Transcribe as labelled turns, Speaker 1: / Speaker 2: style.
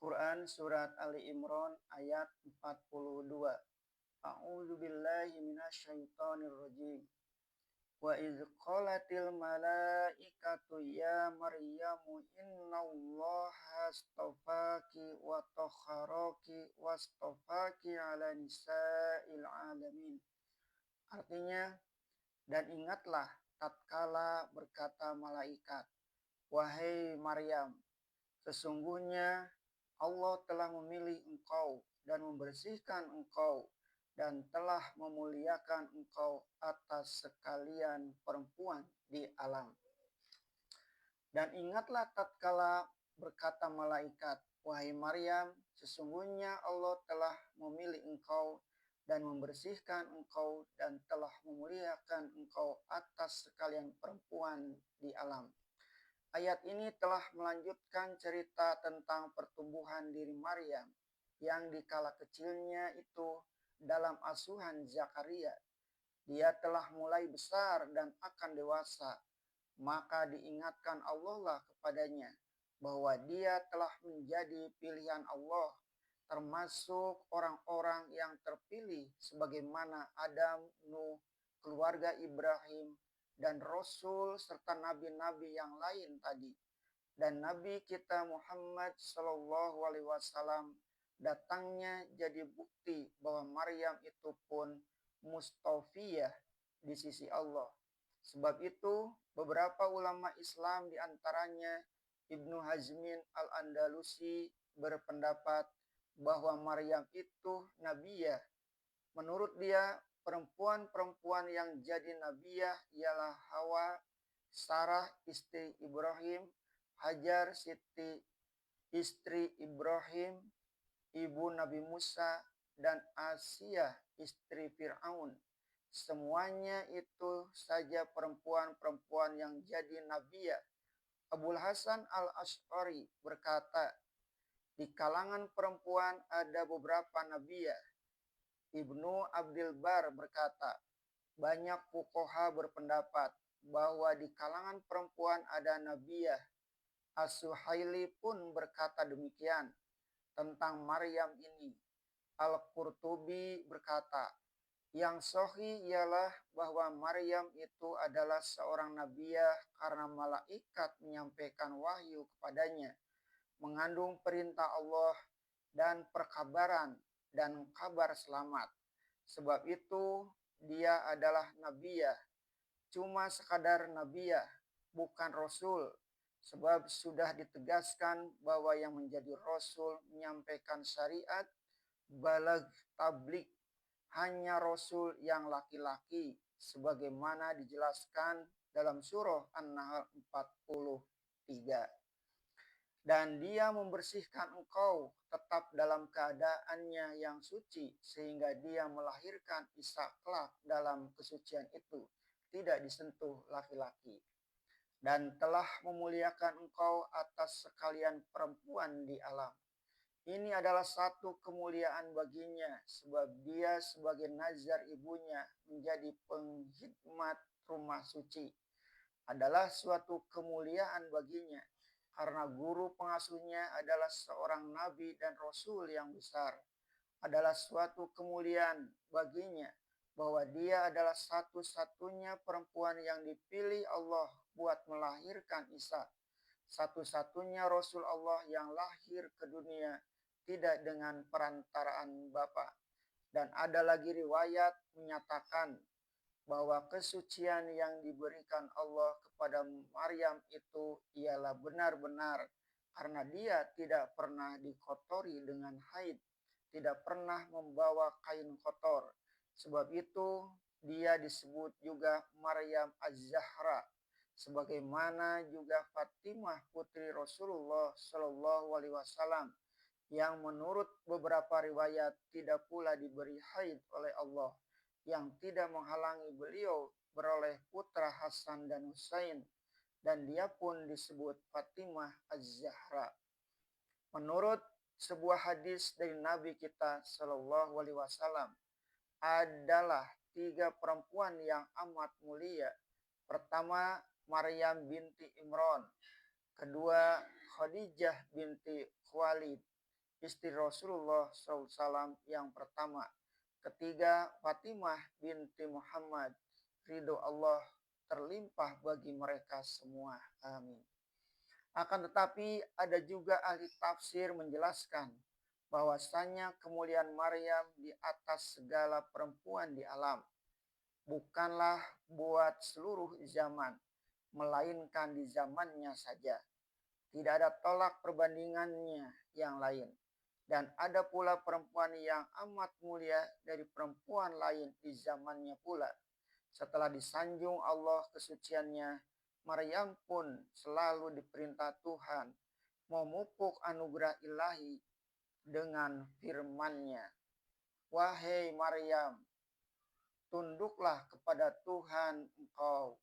Speaker 1: Quran surat Ali Imran ayat 42. A'udzu billahi minasyaitonir rajim. Wa idz qalatil malaikatu ya Maryamu innallaha astafaki wa tahharaki wastafaki ala nisa'il alamin. Artinya, dan ingatlah tatkala berkata malaikat, wahai Maryam, sesungguhnya Allah telah memilih engkau dan membersihkan engkau dan telah memuliakan engkau atas sekalian perempuan di alam. Dan ingatlah tatkala berkata malaikat, wahai Maryam, sesungguhnya Allah telah memilih engkau dan membersihkan engkau dan telah memuliakan engkau atas sekalian perempuan di alam. Ayat ini telah melanjutkan cerita tentang pertumbuhan diri Maryam yang dikala kecilnya itu dalam asuhan Zakaria. Dia telah mulai besar dan akan dewasa. Maka diingatkan Allah lah kepadanya bahwa dia telah menjadi pilihan Allah, termasuk orang-orang yang terpilih sebagaimana Adam, Nuh, keluarga Ibrahim, dan Rasul serta nabi-nabi yang lain tadi. Dan Nabi kita Muhammad Shallallahu Alaihi Wasallam datangnya jadi bukti bahwa Maryam itu pun mustafiyah di sisi Allah. Sebab itu beberapa ulama Islam diantaranya Ibnu Hazmin Al-Andalusi berpendapat bahwa Maryam itu nabiyah. Menurut dia, perempuan-perempuan yang jadi nabiyah ialah Hawa, Sarah istri Ibrahim, Hajar Siti istri Ibrahim, ibu Nabi Musa, dan Asia istri Fir'aun. Semuanya itu saja perempuan-perempuan yang jadi nabiyah. Abul Hasan Al-Asy'ari berkata, di kalangan perempuan ada beberapa nabiyah. Ibnu Abdul Bar berkata, banyak fuqaha berpendapat bahwa di kalangan perempuan ada nabiyah. As-Suhaili pun berkata demikian tentang Maryam ini. Al-Qurtubi berkata, yang sahih ialah bahwa Maryam itu adalah seorang nabiyah karena malaikat menyampaikan wahyu kepadanya, mengandung perintah Allah dan perkabaran dan kabar selamat. Sebab itu dia adalah nabiyah, cuma sekadar nabiyah, bukan rasul. Sebab sudah ditegaskan bahwa yang menjadi rasul menyampaikan syariat, balag tablik, hanya rasul yang laki-laki, sebagaimana dijelaskan dalam surah An-Nahl 43. Dan dia membersihkan engkau tetap dalam keadaannya yang suci, sehingga dia melahirkan Isa kelak dalam kesucian itu, tidak disentuh laki-laki. Dan telah memuliakan engkau atas sekalian perempuan di alam. Ini adalah satu kemuliaan baginya, sebab dia sebagai nazar ibunya menjadi penghidmat rumah suci. Adalah suatu kemuliaan baginya, karena guru pengasuhnya adalah seorang nabi dan rasul yang besar. Adalah suatu kemuliaan baginya, bahwa dia adalah satu-satunya perempuan yang dipilih Allah buat melahirkan Isa. Satu-satunya Rasul Allah yang lahir ke dunia tidak dengan perantaraan Bapa. Dan ada lagi riwayat menyatakan bahwa kesucian yang diberikan Allah kepada Maryam itu ialah benar-benar karena dia tidak pernah dikotori dengan haid, tidak pernah membawa kain kotor. Sebab itu dia disebut juga Maryam Az-Zahra, sebagaimana juga Fatimah putri Rasulullah Shallallahu Alaihi Wasallam yang menurut beberapa riwayat tidak pula diberi haid oleh Allah, yang tidak menghalangi beliau beroleh putra Hasan dan Husain, dan dia pun disebut Fatimah Az-Zahra. Menurut sebuah hadis dari Nabi kita Shallallahu Alaihi Wasallam, adalah 3 perempuan yang amat mulia. Pertama, Maryam binti Imran. Kedua, Khadijah binti Khuwailid. istri Rasulullah SAW yang pertama. Ketiga, Fatimah binti Muhammad. Ridho Allah terlimpah bagi mereka semua. Amin. Akan tetapi ada juga ahli tafsir menjelaskan bahwasanya kemuliaan Maryam di atas segala perempuan di alam bukanlah buat seluruh zaman, melainkan di zamannya saja. Tidak ada tolak perbandingannya yang lain. Dan ada pula perempuan yang amat mulia dari perempuan lain di zamannya pula. Setelah disanjung Allah kesuciannya, Maryam pun selalu diperintah Tuhan memupuk anugerah ilahi dengan firman-Nya. Wahai Maryam, tunduklah kepada Tuhan engkau